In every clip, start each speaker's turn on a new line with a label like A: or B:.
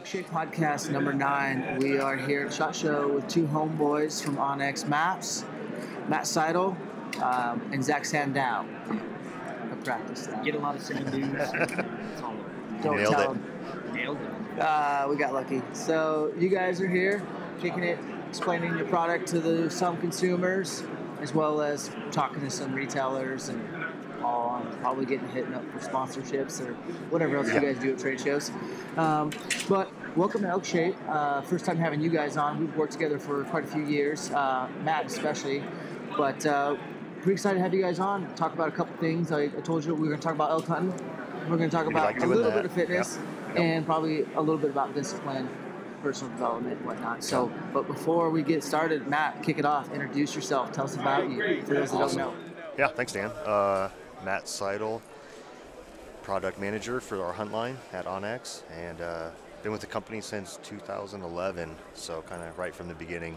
A: ElkShape Podcast number 9. We are here at SHOT Show with two homeboys from onXmaps, Matt Siedel and Zach Sandu. I practiced that.
B: Get a lot of Sandus.
A: Don't
C: Nailed
A: tell
C: it.
A: them.
B: Nailed it.
A: We got lucky. So you guys are here, kicking it, explaining your product to some consumers, as well as talking to some retailers and all, probably getting hit up for sponsorships or whatever else you guys do at trade shows. But welcome to ElkShape. First time having you guys on. We've worked together for quite a few years, Matt especially. But pretty excited to have you guys on. Talk about a couple things. I told you we were going to talk about elk hunting. We're going to talk about a little bit of fitness and probably a little bit about discipline, personal development, and whatnot. So, but before we get started, Matt, kick it off. Introduce yourself. Tell us about you for those that don't know.
C: Yeah, thanks, Dan. Matt Siedel, product manager for our hunt line at onX, and been with the company since 2011, so kind of right from the beginning.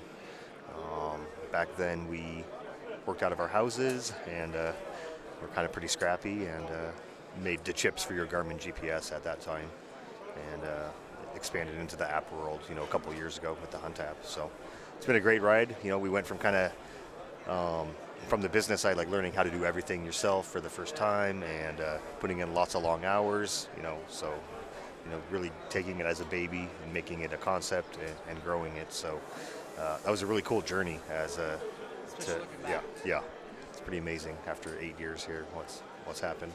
C: Back then we worked out of our houses, and we're kind of pretty scrappy, and made the chips for your Garmin GPS at that time, and expanded into the app world, a couple years ago with the Hunt app. So it's been a great ride. We went from kind of from the business side, like learning how to do everything yourself for the first time, and putting in lots of long hours, so really taking it as a baby and making it a concept and growing it. So that was a really cool journey it's pretty amazing after 8 years here what's happened.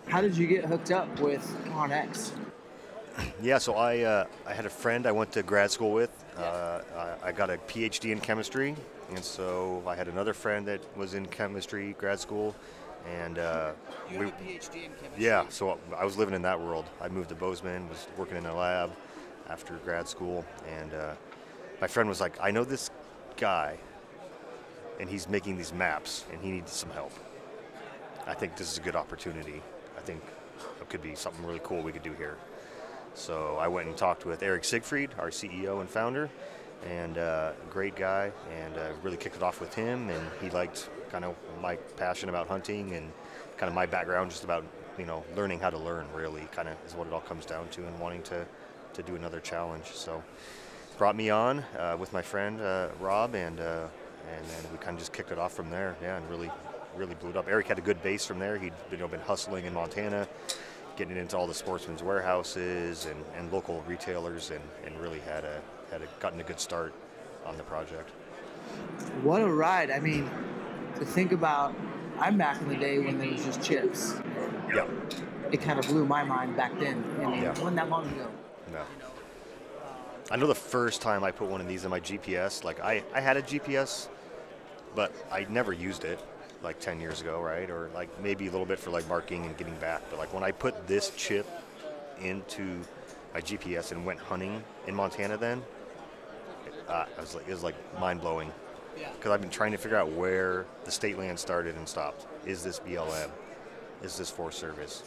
A: How did you get hooked up with onX?
C: Yeah, so I had a friend I went to grad school with. I got a PhD in chemistry, and so I had another friend that was in chemistry grad school, and
A: you have a PhD in chemistry?
C: Yeah, so I was living in that world. I moved to Bozeman, was working in a lab after grad school, and my friend was like, I know this guy, and he's making these maps, and he needs some help. I think this is a good opportunity. I think it could be something really cool we could do here. So I went and talked with Eric Siegfried, our CEO and founder, and a great guy, and really kicked it off with him, and he liked kind of my passion about hunting and kind of my background just about, learning how to learn, really, kind of is what it all comes down to, and wanting to do another challenge. So brought me on with my friend Rob, and then we kind of just kicked it off from there, and really blew it up. Eric had a good base from there. He'd been hustling in Montana, getting into all the sportsman's warehouses and local retailers, and really had gotten a good start on the project.
A: What a ride. I mean, to think about, I'm back in the day when there was just chips.
C: Yeah.
A: It kind of blew my mind back then. I mean, it wasn't that long ago.
C: No. I know the first time I put one of these in my GPS, like I had a GPS, but I never used it like 10 years ago, right? Or like maybe a little bit for like marking and getting back. But like when I put this chip into my GPS and went hunting in Montana then, it was like mind-blowing. Because I've been trying to figure out where the state land started and stopped. Is this BLM? Is this Forest Service?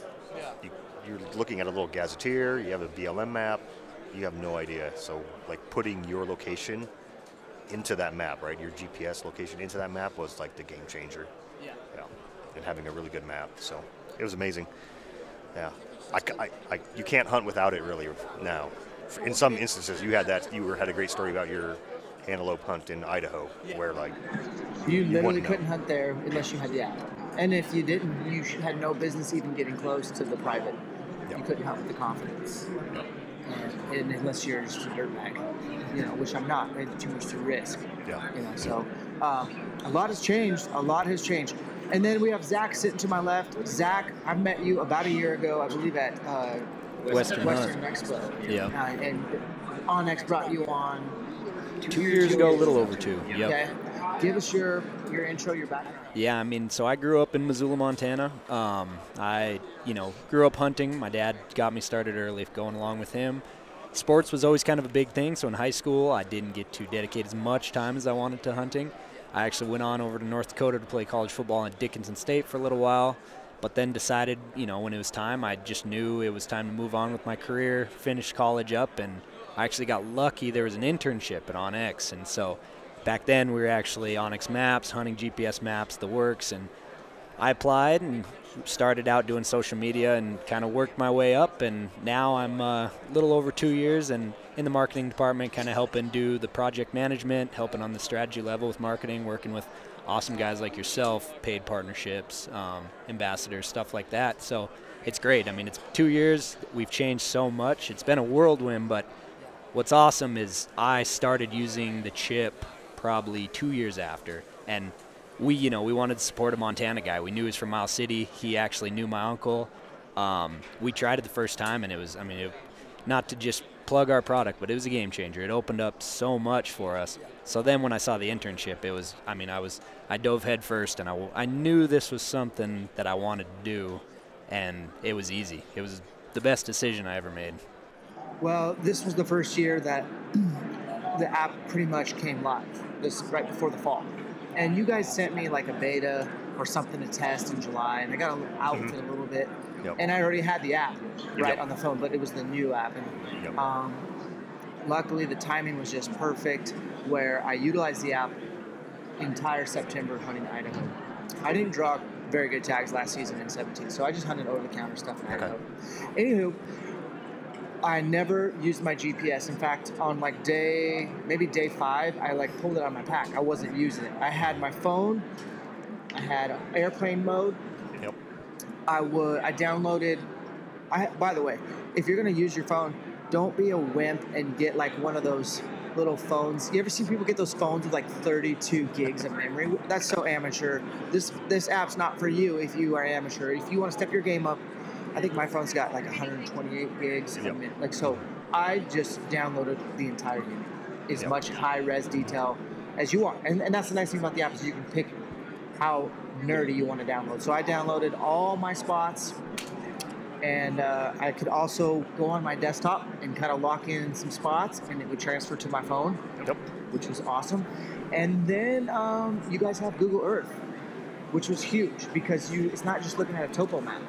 C: You're looking at a little gazetteer, you have a BLM map, you have no idea. So like putting your location into that map, right? Your GPS location into that map was like the game changer. Yeah. And having a really good map. So it was amazing. Yeah. You can't hunt without it really now. In some instances, you had a great story about your antelope hunt in Idaho, where like
A: you literally couldn't hunt there unless you had the app. And if you didn't, you had no business even getting close to the private. You couldn't hunt with the confidence. And unless you're just a dirtbag, which I'm not. I had too much to risk. So a lot has changed. And then we have Zach sitting to my left. Zach, I met you about a year ago, I believe, at Western Expo. And onX brought you on
D: 2 years ago, a little over 2. Yep.
A: Okay. Give us your intro, your background.
D: Yeah, I mean, so I grew up in Missoula, Montana. I grew up hunting. My dad got me started early going along with him. Sports was always kind of a big thing, so in high school I didn't get to dedicate as much time as I wanted to hunting. I actually went on over to North Dakota to play college football at Dickinson State for a little while, but then decided, when it was time, I just knew it was time to move on with my career, finish college up, and I actually got lucky. There was an internship at onX, and so back then we were actually onXmaps, hunting GPS maps, the works, and I applied and started out doing social media and kind of worked my way up, and now I'm a little over 2 years and in the marketing department, kind of helping do the project management, helping on the strategy level with marketing, working with awesome guys like yourself, paid partnerships, ambassadors, stuff like that. So it's great. I mean, it's 2 years. We've changed so much. It's been a whirlwind, but what's awesome is I started using the chip probably 2 years after, and we wanted to support a Montana guy. We knew he was from Miles City. He actually knew my uncle. We tried it the first time, and it was, not to just plug our product, but it was a game changer. It opened up so much for us. So then when I saw the internship, it was, I dove head first, and I knew this was something that I wanted to do, and it was easy. It was the best decision I ever made.
A: Well, this was the first year that the app pretty much came live, this right before the fall. And you guys sent me like a beta or something to test in July, and I got out with it a little bit.
C: Yep.
A: And I already had the app on the phone, but it was the new app. And luckily, the timing was just perfect, where I utilized the app entire September hunting Idaho. I didn't draw very good tags last season in 17, so I just hunted over-the-counter stuff in Idaho. Anywho, I never used my GPS. In fact, on maybe day 5, I pulled it out of my pack. I wasn't using it. I had my phone. I had airplane mode.
C: Yep.
A: I downloaded. By the way, if you're gonna use your phone, don't be a wimp and get one of those little phones. You ever see people get those phones with 32 gigs of memory? That's so amateur. This app's not for you if you are amateur. If you want to step your game up, I think my phone's got 128 gigs.
C: Yep.
A: So I just downloaded the entire unit, as much high-res detail as you want. And that's the nice thing about the app is you can pick how nerdy you want to download. So I downloaded all my spots, and I could also go on my desktop and kind of lock in some spots, and it would transfer to my phone, which was awesome. And then you guys have Google Earth, which was huge because it's not just looking at a topo map,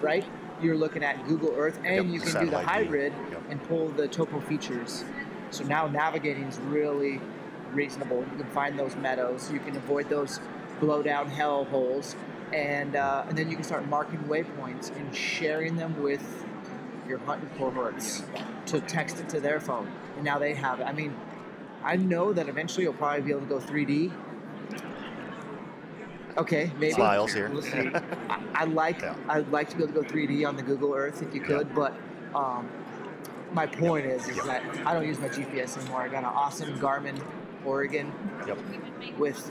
A: right? You're looking at Google Earth, and you can do the hybrid and pull the topo features. So now navigating is really reasonable. You can find those meadows. You can avoid those blow-down hell holes. And then you can start marking waypoints and sharing them with your hunting cohorts to text it to their phone. And now they have it. I know that eventually you'll probably be able to go 3D. Okay, maybe.
C: Smiles here.
A: We'll see. I'd like to be able to go 3D on the Google Earth if you could, but my point is that I don't use my GPS anymore. I got an awesome Garmin Oregon with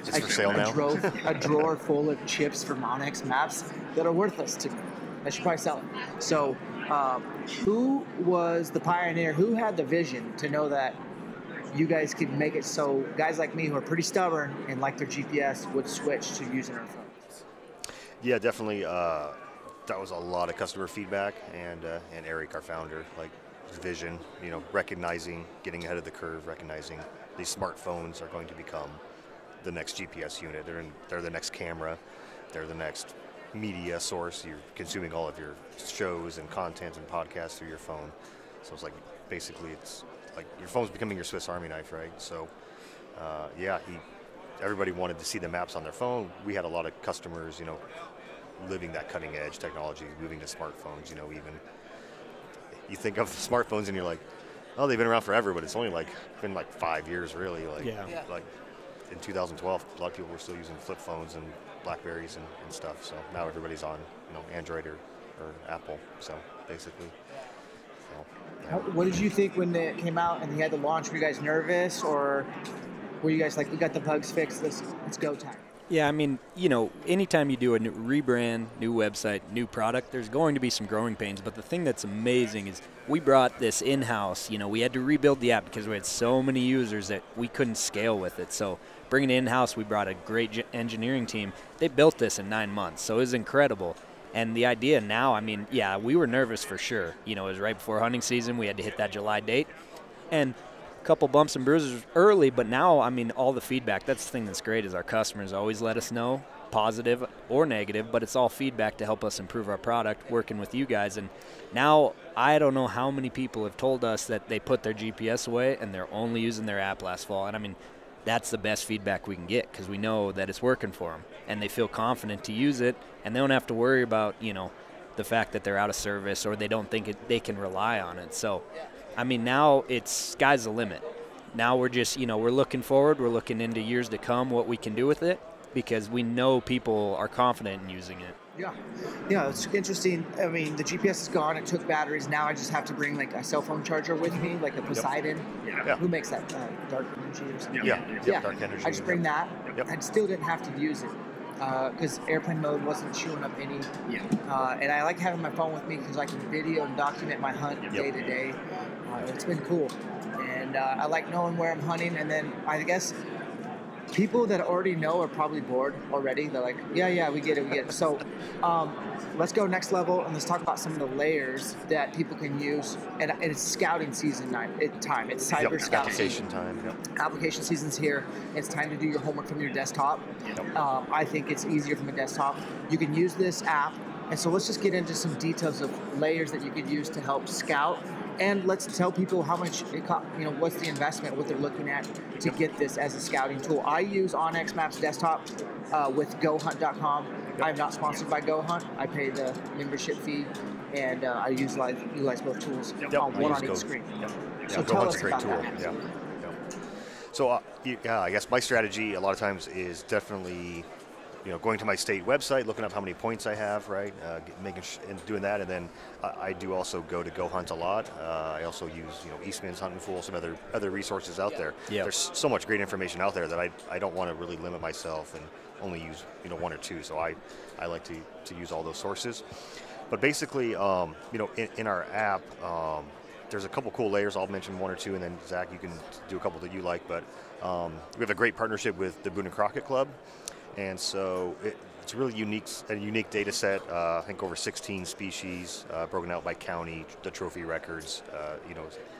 A: a drawer full of chips from onXmaps that are worthless to me. I should probably sell them. So who was the pioneer? Who had the vision to know that you guys could make it so guys like me who are pretty stubborn and like their GPS would switch to using our phones?
C: Yeah, definitely. That was a lot of customer feedback, and Eric, our founder, his vision, recognizing, getting ahead of the curve, recognizing these smartphones are going to become the next GPS unit. They're the next camera. They're the next media source. You're consuming all of your shows and content and podcasts through your phone. So it's basically it's your phone's becoming your Swiss Army knife, right? So, everybody wanted to see the maps on their phone. We had a lot of customers, living that cutting edge technology, moving to smartphones. Even you think of smartphones and you're like, oh, they've been around forever, but it's only been 5 years, really. In 2012, a lot of people were still using flip phones and Blackberries and stuff. So now everybody's on, Android or Apple. So basically.
A: What did you think when it came out and you had the launch? Were you guys nervous, or were you guys we got the bugs fixed, let's go time?
D: Yeah, anytime you do a new rebrand, new website, new product, there's going to be some growing pains. But the thing that's amazing is we brought this in-house. We had to rebuild the app because we had so many users that we couldn't scale with it. So bringing it in-house, we brought a great engineering team. They built this in 9 months, so it was incredible. And the idea now, we were nervous for sure. It was right before hunting season. We had to hit that July date. And a couple bumps and bruises early, but now, all the feedback, that's the thing that's great is our customers always let us know, positive or negative, but it's all feedback to help us improve our product, working with you guys. And now I don't know how many people have told us that they put their GPS away and they're only using their app last fall. And that's the best feedback we can get, because we know that it's working for them and they feel confident to use it, and they don't have to worry about, the fact that they're out of service or they don't think they can rely on it. So, I mean, now it's sky's the limit. Now we're just, we're looking forward. We're looking into years to come, what we can do with it, because we know people are confident in using it.
A: Yeah, it's interesting. I mean, the GPS is gone. It took batteries. Now I just have to bring like a cell phone charger with me, like a Poseidon. Who makes that? Dark Energy or something?
C: Yeah. Dark Energy.
A: I just bring that. I still didn't have to use it because airplane mode wasn't chewing up any. And I like having my phone with me because I can video and document my hunt day to day. It's been cool. And I like knowing where I'm hunting. And then I guess people that already know are probably bored already. They're like, yeah, we get it. So let's go next level and let's talk about some of the layers that people can use. And it's scouting season time. It's cyber scout
C: application time.
A: Application season's here. It's time to do your homework from your desktop. I think it's easier from a desktop. You can use this app. And so let's just get into some details of layers that you could use to help scout. And let's tell people how much it cost, what's the investment, what they're looking at to get this as a scouting tool. I use onXmaps desktop with GoHunt.com. I'm not sponsored by GoHunt. I pay the membership fee, and I utilize both tools one on each screen. So tell us about that.
C: So I guess my strategy a lot of times is definitely going to my state website, looking up how many points I have, right? And doing that, and then I do also go to Go Hunt a lot. I also use Eastman's Hunting Fool, some other resources out there. There's so much great information out there that I don't want to really limit myself and only use one or two. So I like to use all those sources. But basically, in our app, there's a couple cool layers. I'll mention one or two, and then Zach, you can do a couple that you like. But we have a great partnership with the Boone and Crockett Club. And so it's a really unique data set. I think over 16 species broken out by county, the trophy records,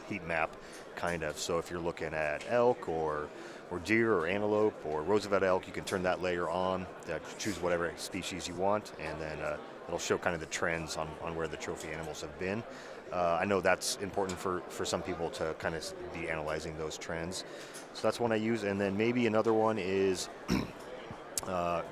C: heat map kind of. So if you're looking at elk or deer or antelope or Roosevelt elk, you can turn that layer on, choose whatever species you want, and then it'll show kind of the trends on where the trophy animals have been. I know that's important for some people to kind of be analyzing those trends. So that's one I use. And then maybe another one is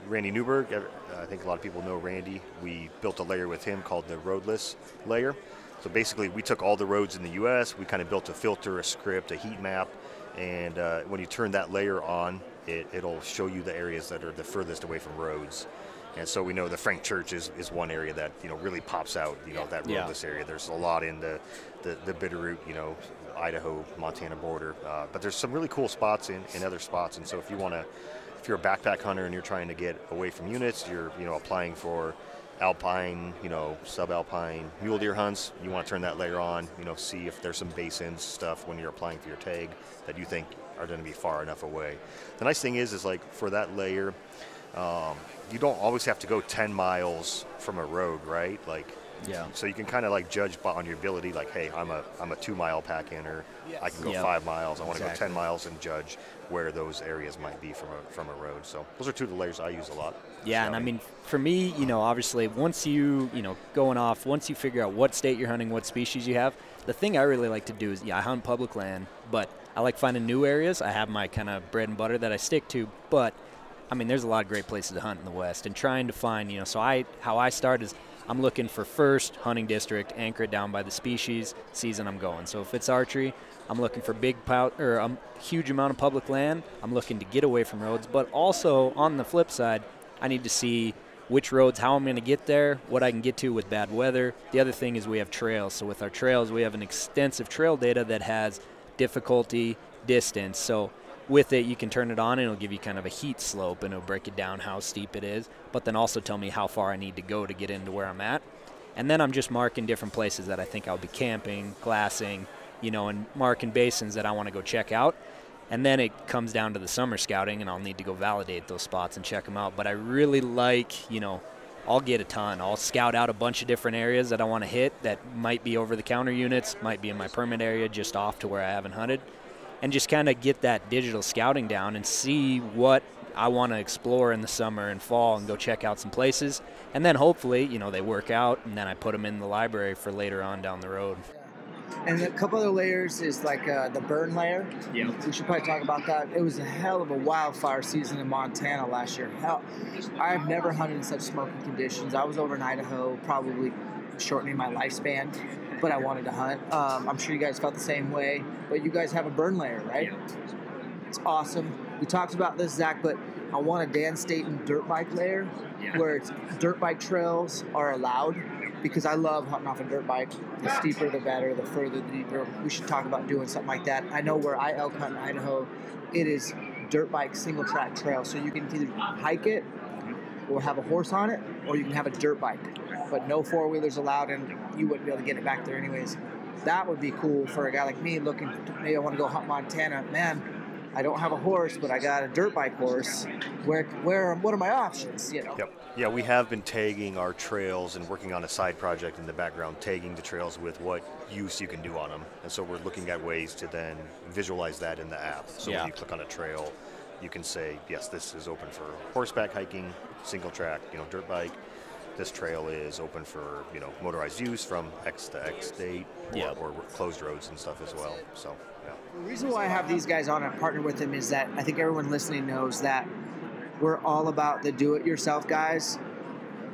C: Randy Newberg. I think a lot of people know Randy. We built a layer with him called the roadless layer. So basically we took all the roads in the US, we kind of built a filter, a script, a heat map, and when you turn that layer on, it'll show you the areas that are the furthest away from roads. And so we know the Frank Church is one area that really pops out, that roadless area. There's a lot in the Bitterroot, Idaho, Montana border, but there's some really cool spots in other spots. And so if you're a backpack hunter and you're trying to get away from units, you're applying for alpine, subalpine mule deer hunts, you want to turn that layer on, see if there's some basins stuff when you're applying for your tag that you think are going to be far enough away. The nice thing is like for that layer, you don't always have to go 10 miles from a road, right? So you can kind of judge on your ability, hey, I'm a 2 mile pack in, or I can go 5 miles. I want to go 10 miles and judge where those areas might be from a road. So those are two of the layers I use a lot.
D: Yeah, and I mean, for me, obviously, once you figure out what state you're hunting, what species you have, the thing I really like to do is, I hunt public land, but I like finding new areas. I have my kind of bread and butter that I stick to, but I mean, there's a lot of great places to hunt in the West, and trying to find, how I start is I'm looking for first hunting district, anchor it down by the species, season I'm going. So if it's archery, I'm looking for a huge amount of public land. I'm looking to get away from roads, but also on the flip side, I need to see which roads, how I'm going to get there, what I can get to with bad weather. The other thing is we have trails. So with our trails, we have an extensive trail data that has difficulty, distance. So with it, you can turn it on and it'll give you kind of a heat slope and it'll break it down how steep it is, but then also tell me how far I need to go to get into where I'm at. And then I'm just marking different places that I think I'll be camping, glassing, and marking basins that I want to go check out. And then it comes down to the summer scouting, and I'll need to go validate those spots and check them out. But I really like, I'll get a ton. I'll scout out a bunch of different areas that I want to hit that might be over-the-counter units, might be in my permit area just off to where I haven't hunted, and just kind of get that digital scouting down and see what I want to explore in the summer and fall and go check out some places. And then hopefully, they work out, and then I put them in the library for later on down the road.
A: And a couple other layers is like the burn layer.
B: Yeah.
A: We should probably talk about that. It was a hell of a wildfire season in Montana last year. Hell, I've never hunted in such smoky conditions. I was over in Idaho, probably shortening my lifespan, but I wanted to hunt. I'm sure you guys felt the same way, but you guys have a burn layer, right?
B: Yeah.
A: It's awesome. We talked about this, Zach, but I want a Dan Staton dirt bike layer where it's dirt bike trails are allowed, because I love hunting off a dirt bike. The steeper, the better. The further, the deeper. We should talk about doing something like that. I know where I elk hunt in Idaho, it is dirt bike single track trail, so you can either hike it or have a horse on it, or you can have a dirt bike, but no four-wheelers allowed, and you wouldn't be able to get it back there anyways. That would be cool for a guy like me looking, maybe I want to go hunt Montana. Man, I don't have a horse, but I got a dirt bike horse. What are my options, you know?
C: Yep. Yeah, we have been tagging our trails and working on a side project in the background, tagging the trails with what use you can do on them. And so we're looking at ways to then visualize that in the app. So when you click on a trail, you can say, yes, this is open for horseback hiking, single track, dirt bike. This trail is open for, motorized use from X to X date, or closed roads and stuff as well. So, yeah.
A: The reason why I have these guys on and partner with them is that I think everyone listening knows that we're all about the do-it-yourself guys,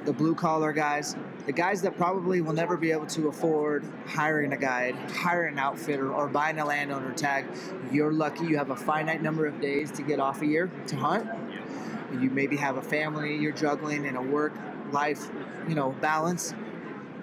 A: the blue-collar guys, the guys that probably will never be able to afford hiring a guide, hiring an outfitter, or buying a landowner tag. You're lucky you have a finite number of days to get off a year to hunt. You maybe have a family you're juggling and a work-life, balance.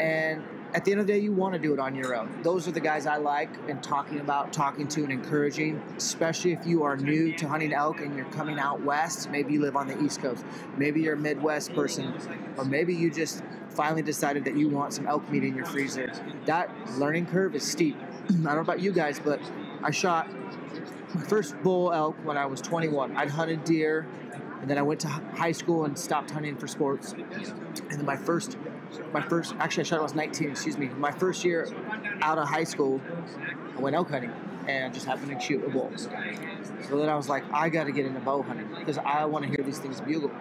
A: And at the end of the day, you want to do it on your own. Those are the guys I like and talking to and encouraging, especially if you are new to hunting elk and you're coming out west. Maybe you live on the East Coast. Maybe you're a Midwest person, or maybe you just finally decided that you want some elk meat in your freezer. That learning curve is steep. I don't know about you guys, but I shot my first bull elk when I was 21. I'd hunted deer, and then I went to high school and stopped hunting for sports. And then my first, actually I shot when I was 19, my first year out of high school, I went elk hunting and just happened to shoot a bull. So then I was like, I got to get into bow hunting because I want to hear these things bugle.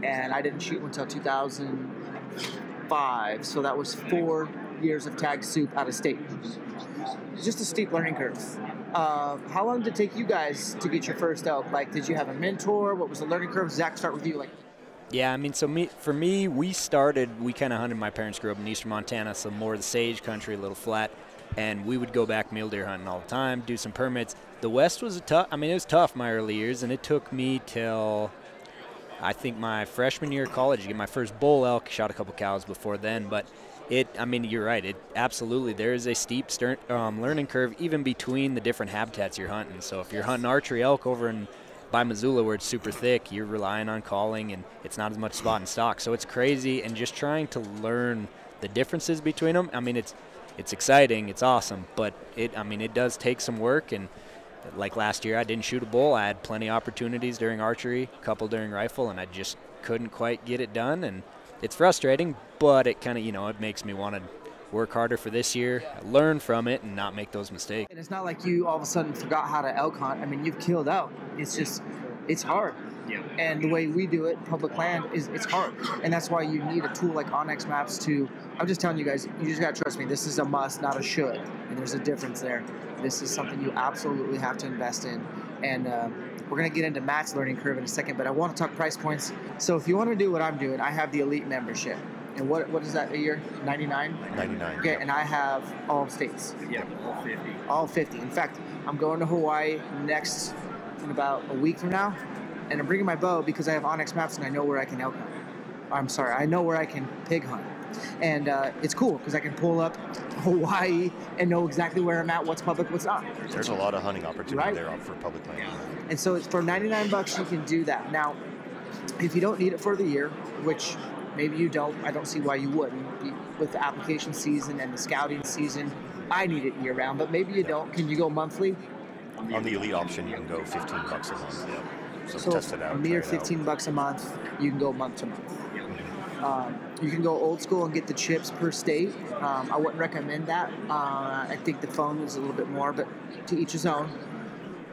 A: And I didn't shoot until 2005, so that was 4 years of tag soup out of state. Just a steep learning curve. How long did it take you guys to get your first elk? Like, did you have a mentor? What was the learning curve? Zach, start with you.
D: Yeah, I mean, for me, we kind of hunted. My parents grew up in eastern Montana, so more of the sage country, a little flat, and we would go back mule deer hunting all the time, do some permits. The West was it was tough my early years, and it took me till I think my freshman year of college to get my first bull elk. Shot a couple cows before then, but you're right. There is a steep learning curve even between the different habitats you're hunting. So if you're hunting archery elk over by Missoula where it's super thick, you're relying on calling and it's not as much spot and stock. So it's crazy, and just trying to learn the differences between them. I mean, it's exciting, it's awesome, but it does take some work. And like last year, I didn't shoot a bull. I had plenty of opportunities during archery, a couple during rifle, and I just couldn't quite get it done. And it's frustrating, but it kind of, it makes me want to work harder for this year, learn from it, and not make those mistakes.
A: And it's not like you all of a sudden forgot how to elk hunt. I mean, you've killed elk. It's just, it's hard.
B: Yeah.
A: And the way we do it, public land, it's hard. And that's why you need a tool like onXmaps to, I'm just telling you guys, you just got to trust me. This is a must, not a should. And there's a difference there. This is something you absolutely have to invest in. And we're going to get into Matt's learning curve in a second, but I want to talk price points. So if you want to do what I'm doing, I have the Elite membership. And what is that a year? 99?
C: 99.
A: Okay, and I have all states.
B: Yeah, all 50.
A: All 50. In fact, I'm going to Hawaii in about a week from now, and I'm bringing my bow because I have onXmaps and I know where I can elk hunt. I know where I can pig hunt. And it's cool because I can pull up Hawaii and know exactly where I'm at, what's public, what's not.
C: There's a lot of hunting opportunity there for public land.
A: And so it's for $99, you can do that. Now, if you don't need it for the year, which maybe you don't, I don't see why you wouldn't. With the application season and the scouting season, I need it year round, but maybe you don't. Can you go monthly?
C: On the Elite option, you can go $15 a month. Yeah. So test it out.
A: A mere $15 a month, you can go month to month. You can go old school and get the chips per state. I wouldn't recommend that. I think the phone is a little bit more, but to each his own.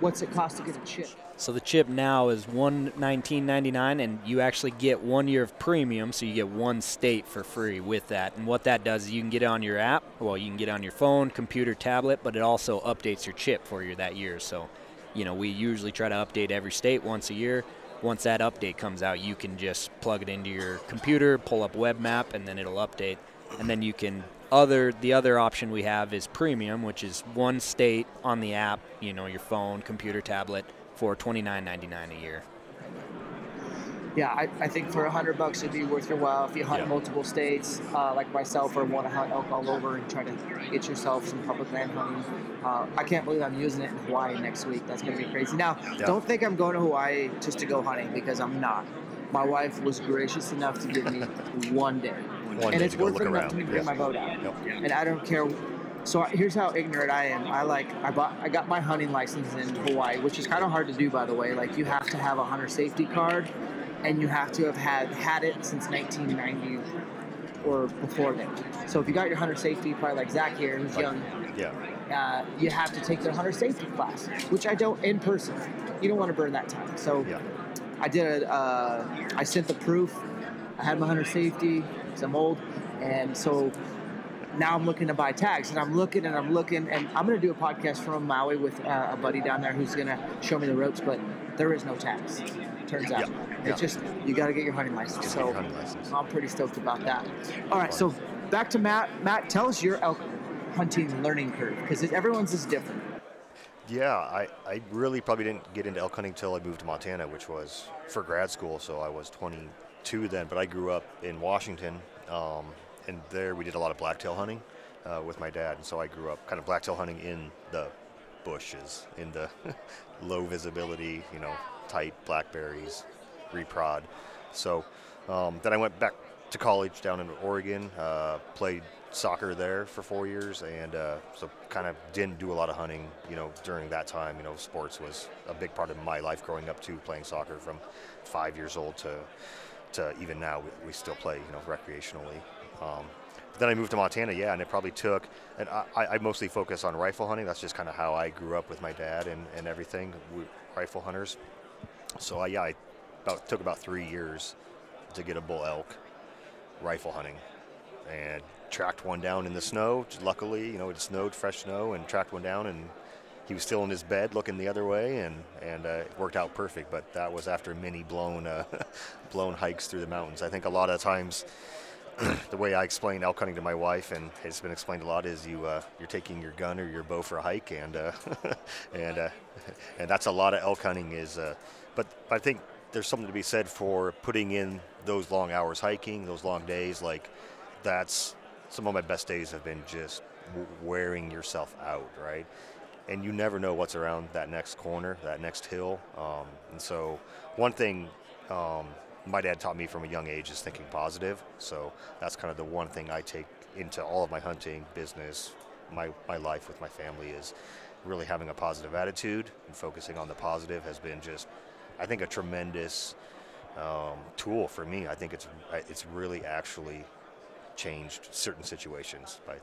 A: what's it cost to get a chip?
D: So the chip now is $119.99, and you actually get 1 year of premium, so you get one state for free with that. And what that does is you can get it on your app, well, you can get it on your phone, computer, tablet, but it also updates your chip for you that year. So, we usually try to update every state once a year. Once that update comes out, you can just plug it into your computer, pull up web map, and then it'll update. And then you can the other option we have is premium, which is one state on the app, your phone, computer, tablet, for $29.99 a year.
A: Yeah, I think for $100 it'd be worth your while if you hunt multiple states, like myself, or want to hunt elk all over and try to get yourself some public land hunting. I can't believe I'm using it in Hawaii next week. That's going to be crazy. Now, don't think I'm going to Hawaii just to go hunting, because I'm not. My wife was gracious enough to give me one day. And it's worth it enough to me to bring my boat out. And I don't care. So here's how ignorant I am. I got my hunting license in Hawaii, which is kind of hard to do, by the way. Like, you have to have a hunter safety card, and you have to have had it since 1990 or before then. So if you got your hunter safety, probably like Zach here, who's young, you have to take their hunter safety class, which I don't in person. You don't want to burn that time. So I did I sent the proof. I had my hunter safety, because I'm old, and so now I'm looking to buy tags, and I'm looking, and I'm going to do a podcast from Maui with a buddy down there who's going to show me the ropes, but there is no tags, turns out. It's just, you got to get your hunting license. So I'm pretty stoked about that. All right, so back to Matt. Matt, tell us your elk hunting learning curve, because everyone's is different.
C: Yeah, I really probably didn't get into elk hunting until I moved to Montana, which was for grad school, so I was 22 then, but I grew up in Washington, and there we did a lot of blacktail hunting with my dad, and so I grew up kind of blacktail hunting in the bushes, in the low visibility, tight blackberries, reprod. So then I went back to college down in Oregon, played soccer there for 4 years, and so kind of didn't do a lot of hunting, during that time. Sports was a big part of my life growing up too, playing soccer from 5 years old to even now. We still play, recreationally. But then I moved to Montana, and it probably took, and I mostly focus on rifle hunting. That's just kind of how I grew up with my dad and everything, rifle hunters. So I took about 3 years to get a bull elk rifle hunting, and tracked one down in the snow. Luckily, it snowed, fresh snow, and tracked one down, and he was still in his bed looking the other way, and it worked out perfect. But that was after many blown hikes through the mountains. I think a lot of times the way I explain elk hunting to my wife, and it's been explained a lot, is you're taking your gun or your bow for a hike, and that's a lot of elk hunting is. But I think there's something to be said for putting in those long hours hiking, those long days. Like, that's some of my best days have been just wearing yourself out, right? And you never know what's around that next corner, that next hill. And so one thing my dad taught me from a young age is thinking positive. So that's kind of the one thing I take into all of my hunting business, my life with my family, is really having a positive attitude, and focusing on the positive has been just, I think, a tremendous tool for me. I think it's really actually changed certain situations by,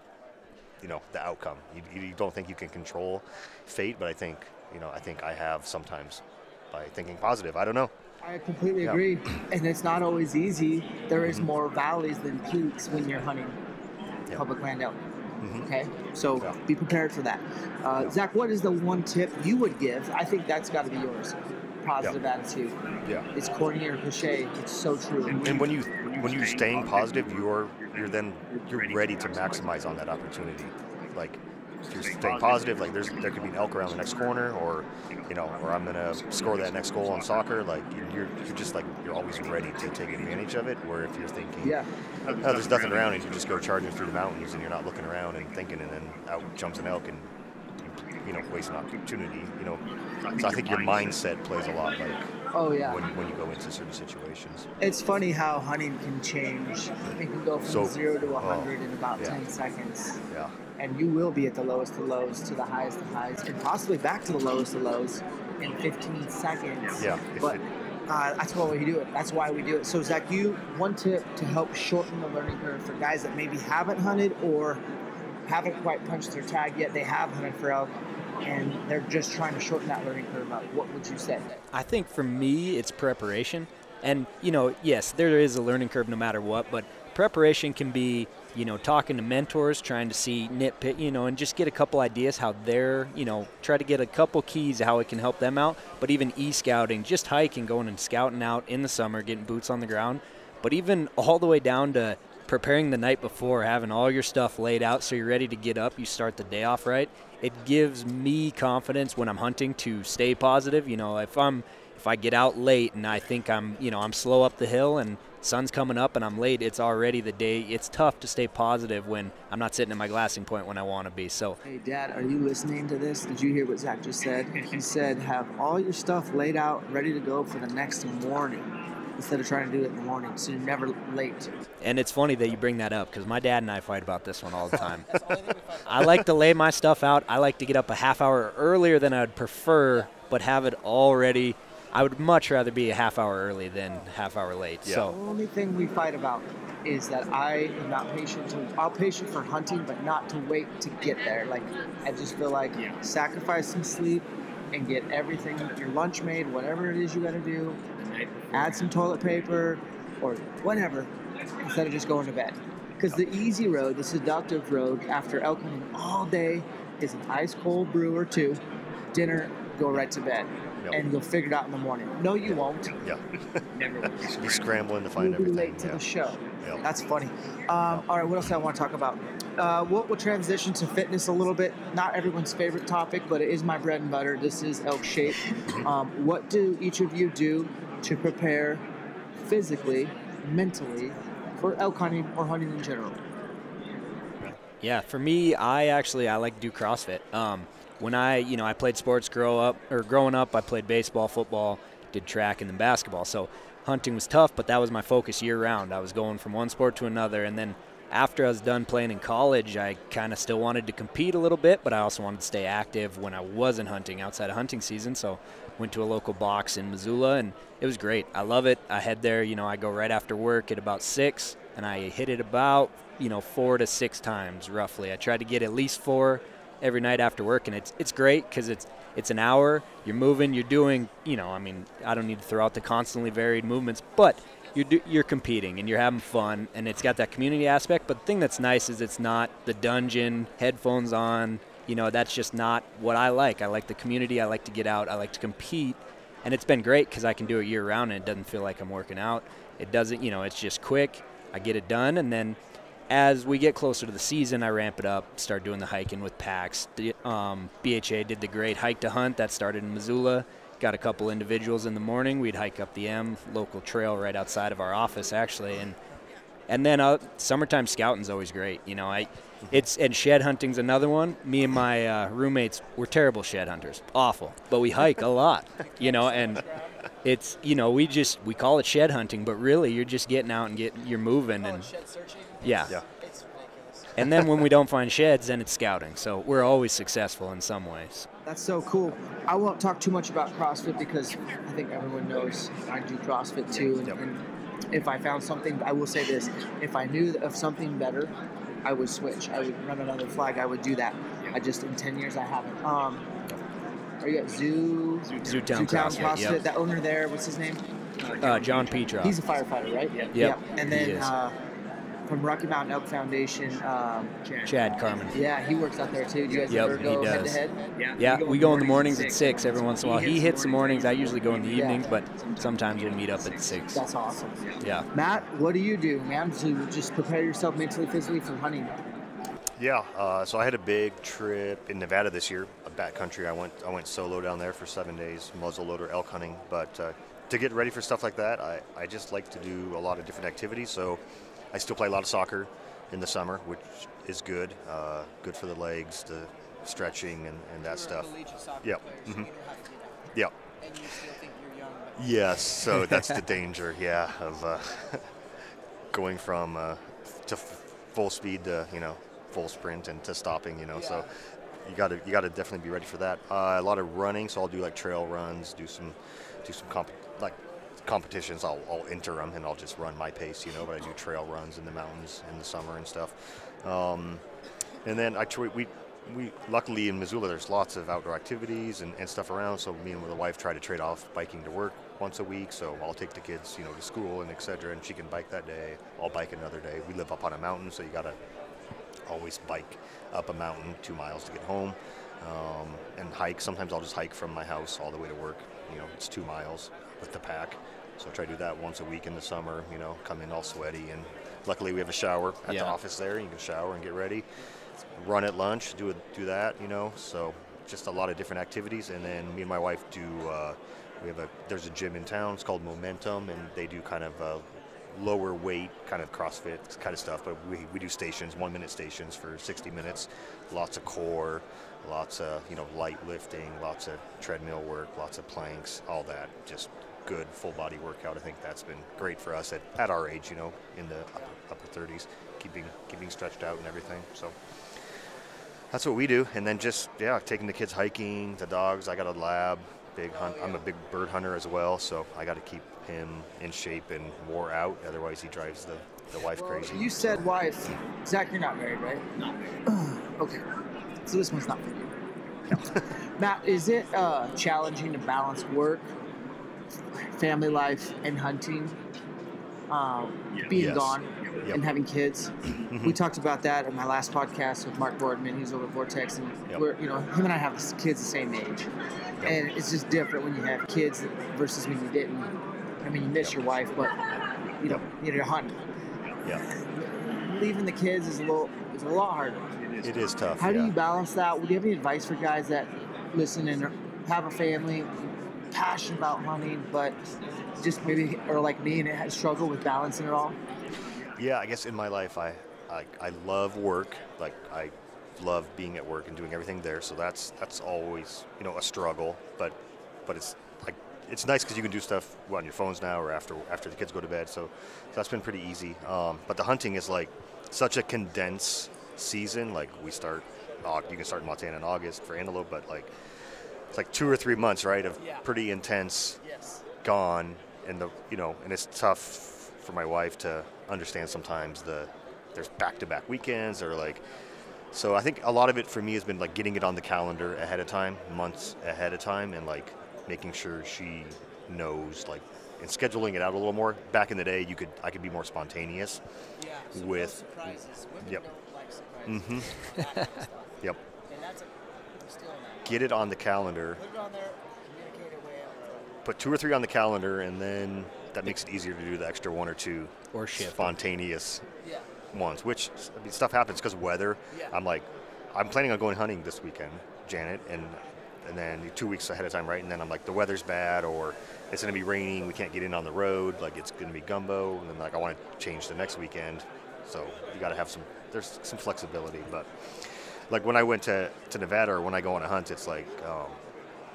C: the outcome. You don't think you can control fate, but I think I have sometimes by thinking positive. I don't know.
A: I completely agree, and it's not always easy. There is more valleys than peaks when you're hunting public land elk. Okay, so be prepared for that. Zach, what is the one tip you would give? I think that's got to be yours. Positive attitude. Yeah, it's corny or cliche. It's so true.
C: And when you're staying positive, you're ready to maximize on that opportunity. Like, if you're staying positive, like there could be an elk around the next corner, or or I'm gonna score that next goal on soccer. Like, you're just like, you're always ready to take advantage of it. Where if you're thinking, there's nothing around, and you just go charging through the mountains, and you're not looking around and thinking, and then out jumps an elk, and waste an opportunity. So I think your mindset plays a lot, like, when you go into certain situations.
A: It's funny how hunting can change. It can go from 0 to 100 in about 10 seconds. Yeah. And you will be at the lowest of lows to the highest of highs, and possibly back to the lowest of lows in 15 seconds. Yeah. But that's why we do it. That's why we do it. So, Zach, one tip to help shorten the learning curve for guys that maybe haven't hunted or haven't quite punched their tag yet. They have hunted for elk. and they're just trying to shorten that learning curve up, what would you say?
D: I think for me, it's preparation. And, you know, yes, there is a learning curve no matter what, but preparation can be, you know, talking to mentors, trying to see nitpick, you know, and just get a couple ideas how they're, you know, try to get a couple keys how it can help them out. But even e-scouting, just hiking, going and scouting out in the summer, getting boots on the ground. But even all the way down to preparing the night before, having all your stuff laid out so you're ready to get up, you start the day off right. It gives me confidence when I'm hunting to stay positive. You know, if I get out late and I think I'm slow up the hill and sun's coming up and I'm late, it's already the day. It's tough to stay positive when I'm not sitting at my glassing point when I want to be. So,
A: hey, Dad, are you listening to this? Did you hear what Zach just said? He said have all your stuff laid out, ready to go for the next morning, instead of trying to do it in the morning, so you're never late.
D: And it's funny that you bring that up because my dad and I fight about this one all the time. I like to lay my stuff out. I like to get up a half hour earlier than I'd prefer, but have it all ready. I would much rather be a half hour early than half hour late.
C: Yeah.
D: So
A: The only thing we fight about is that I am not patient. I'm patient for hunting, but not to wait to get there. Like, I just feel like sacrifice some sleep and get everything, your lunch made, whatever it is you got to do. Add some toilet paper or whatever instead of just going to bed. Because the easy road, the seductive road after elk hunting all day is an ice cold brew or two, dinner, go right to bed.
C: Yep.
A: And you'll figure it out in the morning. No, you won't.
C: Yeah.
B: Never will.
C: Be scrambling to find
A: You'll be
C: everything.
A: late to
C: yeah.
A: the show.
C: Yep.
A: That's funny. All right, what else do I want to talk about? We'll transition to fitness a little bit. Not everyone's favorite topic, but it is my bread and butter. This is ElkShape. What do each of you do to prepare physically, mentally, for elk hunting or hunting in general?
D: yeah, for me, I like to do CrossFit. When I played sports growing up, I played baseball, football, did track, and then basketball. So hunting was tough, but that was my focus year round. I was going from one sport to another. And then after I was done playing in college, I kind of still wanted to compete a little bit, but I also wanted to stay active when I wasn't hunting outside of hunting season. So went to a local box in Missoula, and it was great. I love it. I head there, I go right after work at about 6, and I hit it about, 4 to 6 times roughly. I try to get at least 4 every night after work, and it's great because it's an hour. You're moving, you're doing, I don't need to throw out the constantly varied movements, but you're competing and you're having fun, and it's got that community aspect. But the thing that's nice is it's not the dungeon, headphones on. That's just not what I like. I like the community. I like to get out. I like to compete, and it's been great because I can do it year round, and it doesn't feel like I'm working out. It doesn't, it's just quick. I get it done, and then as we get closer to the season, I ramp it up, start doing the hiking with packs. BHA did the great hike to hunt. That started in Missoula. Got a couple individuals in the morning. We'd hike up the local trail right outside of our office, actually. And then summertime scouting's always great. And shed hunting's another one. Me and my roommates, we're terrible shed hunters. Awful. But we hike a lot, and it's, we call it shed hunting, but really you're just getting out and you're moving. And yeah.
A: It's ridiculous.
D: And then when we don't find sheds, then it's scouting. So we're always successful in some ways.
A: That's so cool. I won't talk too much about CrossFit because I think everyone knows I do CrossFit too. And if I found something, I will say this, if I knew of something better, I would switch. I would run another flag. I would do that. I just, in 10 years, I haven't. Are you at
D: Zootown CrossFit, yep.
A: That owner there, what's his name?
D: John Petroff.
A: He's a firefighter, right?
B: Yep.
A: Yeah. And then from Rocky Mountain Elk Foundation,
D: Chad Carmen.
A: Yeah, he works out there too. Do you guys ever go head to head?
D: Yeah, we go in the mornings at 6 every once in a while. He hits the mornings. I usually go in the evenings, but sometimes we'll meet up at 6.
A: That's awesome.
D: Yeah.
A: Matt, what do you do, man, to just prepare yourself mentally, physically for hunting?
C: Yeah, so I had a big trip in Nevada this year, a backcountry. I went solo down there for 7 days, muzzleloader elk hunting. But to get ready for stuff like that, I just like to do a lot of different activities. So I still play a lot of soccer in the summer, which is good for the legs, the stretching and that stuff. Yep. Mm-hmm. Yep.
A: And you still think you're young.
C: Yes, so that's the danger, of going from to full speed to full sprint and to stopping, So you got to definitely be ready for that. A lot of running, so I'll do like trail runs, do some competitions. I'll enter them and I'll just run my pace, but I do trail runs in the mountains in the summer and stuff. And then we we luckily in Missoula there's lots of outdoor activities and stuff around. So me and the wife try to trade off biking to work once a week. So I'll take the kids, to school and etc. And she can bike that day. I'll bike another day. We live up on a mountain, so you gotta always bike up a mountain 2 miles to get home, and hike. Sometimes I'll just hike from my house all the way to work. It's 2 miles with the pack. So I try to do that once a week in the summer. Come in all sweaty, and luckily we have a shower at the office there. You can shower and get ready. Run at lunch, do that, So just a lot of different activities. And then me and my wife do. There's a gym in town. It's called Momentum, and they do kind of lower weight, kind of CrossFit kind of stuff. But we do stations, 1-minute stations for 60 minutes. Lots of core, lots of light lifting, lots of treadmill work, lots of planks, all that. Just good full body workout. I think that's been great for us at our age, in the upper 30s, keeping stretched out and everything. So that's what we do. And then just taking the kids hiking, the dogs. I got a lab. I'm a big bird hunter as well, so I got to keep him in shape and wore out. Otherwise, he drives the wife crazy.
A: You said wife. Zach, you're not married, right?
B: Not married.
A: Okay. So this one's not for you. No. Matt, is it challenging to balance work, family life, and hunting? Being gone and having kids. We talked about that in my last podcast with Mark Boardman. He's over at Vortex, and we're, him and I have kids the same age, and it's just different when you have kids versus when you didn't. I mean, you miss your wife, but you're hunting. Leaving the kids is a lot harder.
C: It is tough.
A: How do you balance that? Would you have any advice for guys that listen and have a family, passionate about hunting, but just maybe, or like me, and struggle with balancing it all?
C: Yeah, I guess in my life, I love work. Like, I love being at work and doing everything there. So that's always, a struggle. But it's like, it's nice because you can do stuff on your phones now or after the kids go to bed. So that's been pretty easy. But the hunting is like such a condensed season. Like you can start in Montana in August for antelope, but like it's like 2 or 3 months, right, of pretty intense gone. And and it's tough for my wife to understand sometimes there's back-to-back weekends or like, so I think a lot of it for me has been like getting it on the calendar ahead of time, months ahead of time, and like making sure she knows, like, and scheduling it out a little more. Back in the day, I could be more spontaneous with
A: surprises. Women
C: Yep.
A: don't like surprises.
C: Yep.
A: And that's still
C: Get it on the calendar.
A: Put it on there, communicate it way out.
C: Put 2 or 3 on the calendar, and then that makes it easier to do the extra 1 or 2
D: or shift
C: spontaneous ones. Which, I mean, stuff happens because of weather. I'm planning on going hunting this weekend, Janet, and then 2 weeks ahead of time, right? And then I'm like, the weather's bad, or it's going to be raining, we can't get in on the road, like it's going to be gumbo, and then like I want to change the next weekend. So you got to have there's some flexibility. But like when I went to Nevada, or when I go on a hunt, it's like,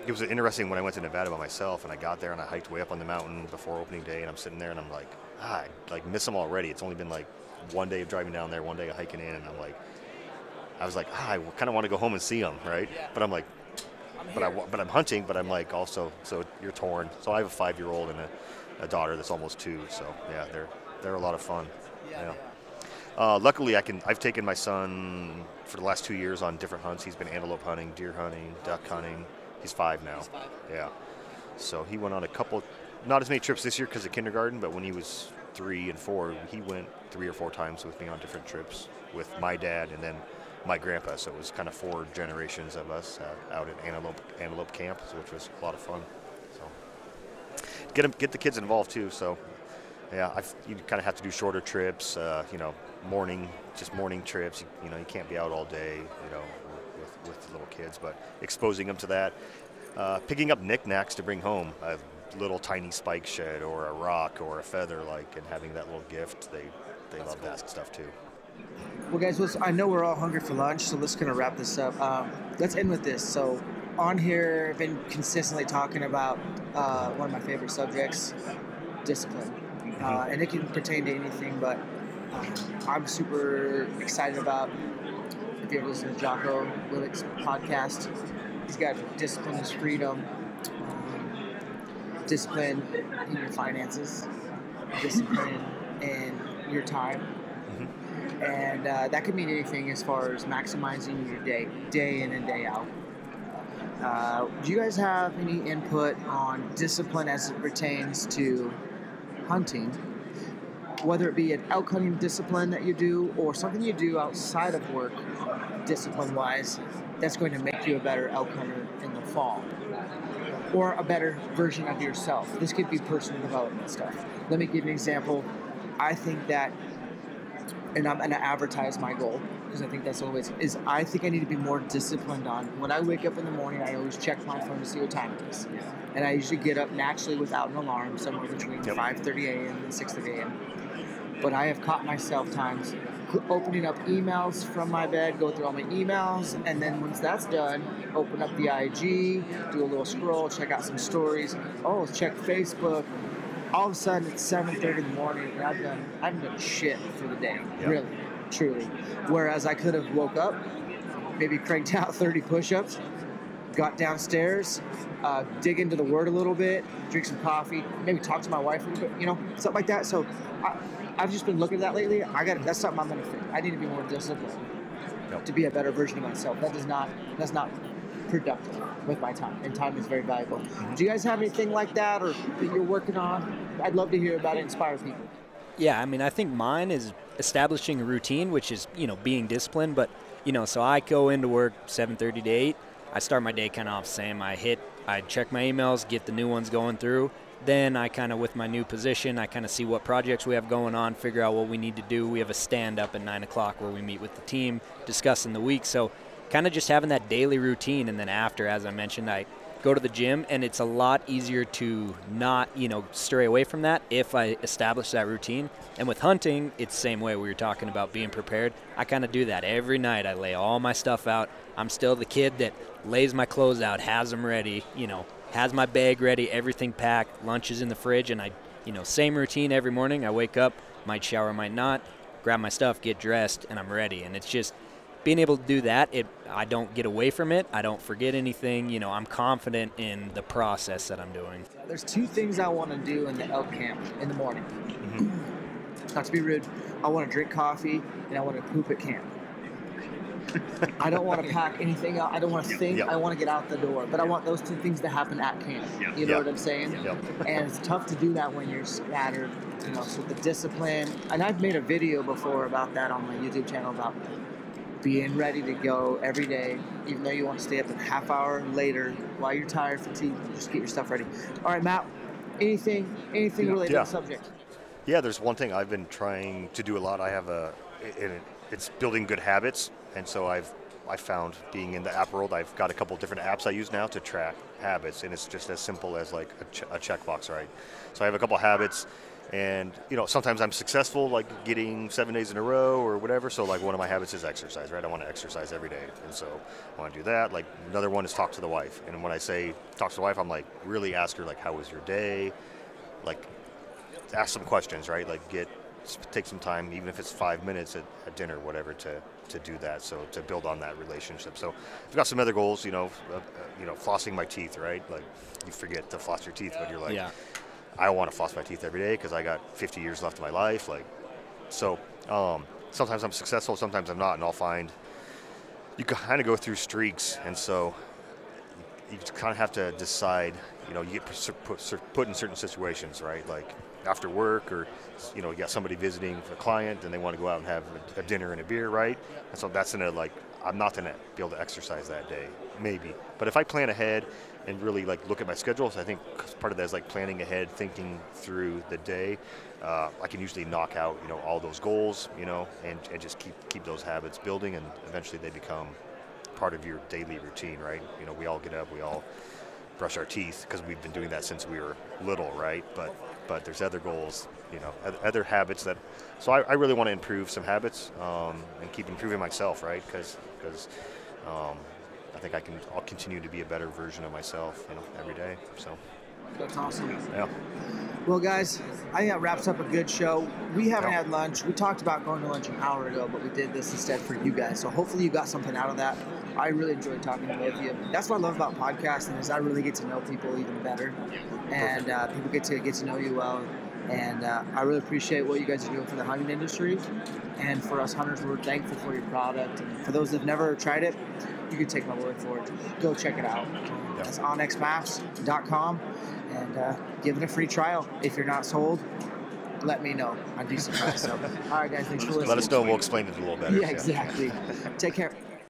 C: it was interesting when I went to Nevada by myself, and I got there and I hiked way up on the mountain before opening day, and I'm sitting there and I'm like, I like miss them already. It's only been like 1 day of driving down there, 1 day of hiking in, and I was like, I kind of want to go home and see them, right? But I'm like, but I'm hunting, but I'm like also, so you're torn. So I have a 5-year-old and a daughter that's almost 2, so yeah, they're a lot of fun. Luckily, I've taken my son for the last 2 years on different hunts. He's been antelope hunting, deer hunting, duck hunting. He's 5 now. Yeah. So he went on a couple, not as many trips this year because of kindergarten, but when he was 3 and 4, he went 3 or 4 times with me on different trips with my dad and then my grandpa. So it was kind of 4 generations of us out at antelope camp, which was a lot of fun. So get the kids involved too. So yeah, you kind of have to do shorter trips. Morning trips. You can't be out all day. With little kids, but exposing them to that, picking up knickknacks to bring home, a little tiny spike shed or a rock or a feather, like, and having that little gift, they love that stuff too.
A: Well, guys, I know we're all hungry for lunch, so let's kind of wrap this up. Let's end with this. So on here, I've been consistently talking about one of my favorite subjects, discipline, and it can pertain to anything, but I'm super excited about, if you ever listen to Jocko Willick's podcast, he's got discipline is freedom, discipline in your finances, discipline in your time, And that could mean anything as far as maximizing your day in and day out. Do you guys have any input on discipline as it pertains to hunting? Whether it be an elk hunting discipline that you do or something you do outside of work, discipline-wise, that's going to make you a better elk hunter in the fall. Or a better version of yourself. This could be personal development stuff. Let me give you an example. I think that, and I'm going to advertise my goal, because I think that's always, is I think I need to be more disciplined on, when I wake up in the morning, I always check my phone to see what time it is. And I usually get up naturally without an alarm, somewhere between 5:30 a.m. and 6:30 a.m. But I have caught myself times opening up emails from my bed, go through all my emails, and then once that's done, open up the IG, do a little scroll, check out some stories. Oh, check Facebook. All of a sudden, it's 7:30 in the morning, and I haven't done shit for the day, really, truly. Whereas I could have woke up, maybe cranked out 30 push-ups, got downstairs, dig into the Word a little bit, drink some coffee, maybe talk to my wife a little bit, something like that. So I've just been looking at that lately. That's something I'm going to fix. I need to be more disciplined to be a better version of myself. That's not productive with my time, and time is very valuable. Do you guys have anything like that or that you're working on? I'd love to hear about it, inspire people.
D: Yeah, I mean, I think mine is establishing a routine, which is, being disciplined. But, so I go into work 7:30 to 8. I start my day kind of off the same. I check my emails, get the new ones going through. Then I kind of, with my new position, I kind of see what projects we have going on, figure out what we need to do. We have a stand-up at 9 o'clock where we meet with the team, discussing the week. So kind of just having that daily routine. And then after, as I mentioned, I go to the gym, and it's a lot easier to not, stray away from that if I establish that routine. And with hunting, it's the same way. We were talking about being prepared. I kind of do that every night. I lay all my stuff out. I'm still the kid that lays my clothes out, has them ready, has my bag ready, everything packed, lunch is in the fridge, and I, same routine every morning. I wake up, might shower, might not, grab my stuff, get dressed, and I'm ready. And it's just being able to do that. I don't get away from it. I don't forget anything. I'm confident in the process that I'm doing.
A: There's two things I want to do in the elk camp in the morning. Not to be rude, I want to drink coffee and I want to poop at camp. I don't want to pack anything out. I don't want to think. I want to get out the door. But I want those two things to happen at camp. You know what I'm saying? And it's tough to do that when you're scattered, so the discipline. And I've made a video before about that on my YouTube channel about being ready to go every day, even though you want to stay up a half hour later while you're tired, fatigued, just get your stuff ready. All right, Matt, anything related to the subject?
C: Yeah, there's one thing I've been trying to do a lot. I have it's building good habits. And so I found, being in the app world, I've got a couple different apps I use now to track habits, and it's just as simple as like a checkbox, right? So I have a couple habits, and sometimes I'm successful, like getting 7 days in a row or whatever. So like one of my habits is exercise, right? I want to exercise every day, and so I want to do that. Like another one is talk to the wife, and when I say talk to the wife, I'm like really ask her like, how was your day? Like ask some questions, right? Like take some time, even if it's 5 minutes at dinner, whatever, to do that. So to build on that relationship. So I've got some other goals, flossing my teeth, right? Like you forget to floss your teeth, but you're like, I want to floss my teeth every day because I got 50 years left of my life. Like, so sometimes I'm successful, sometimes I'm not, and I'll find you kind of go through streaks, and so you kind of have to decide. You get put in certain situations, right? Like after work, or you got somebody visiting for a client and they want to go out and have a dinner and a beer, right? And so that's I'm not gonna be able to exercise that day, maybe. But if I plan ahead and really like look at my schedule, so I think part of that is like planning ahead, thinking through the day. I can usually knock out all those goals, and just keep those habits building, and eventually they become part of your daily routine, right? We all get up, we all brush our teeth because we've been doing that since we were little, right? But there's other goals, other habits that. So I really want to improve some habits and keep improving myself, right? Because I think I'll continue to be a better version of myself, every day. So.
A: That's awesome.
C: Yeah.
A: Well, guys, I think that wraps up a good show. We haven't had lunch. We talked about going to lunch an hour ago, but we did this instead for you guys. So hopefully you got something out of that. I really enjoyed talking to both of you. That's what I love about podcasting, is I really get to know people even better. And people get to know you well. And I really appreciate what you guys are doing for the hunting industry. And for us hunters, we're thankful for your product. And for those that have never tried it, you can take my word for it. Go check it out. That's onXmaps.com, and give it a free trial. If you're not sold, let me know. I'd be surprised. So, all right, guys, thanks for listening.
C: Let us know. We'll explain it a little better.
A: Yeah, exactly. Take care.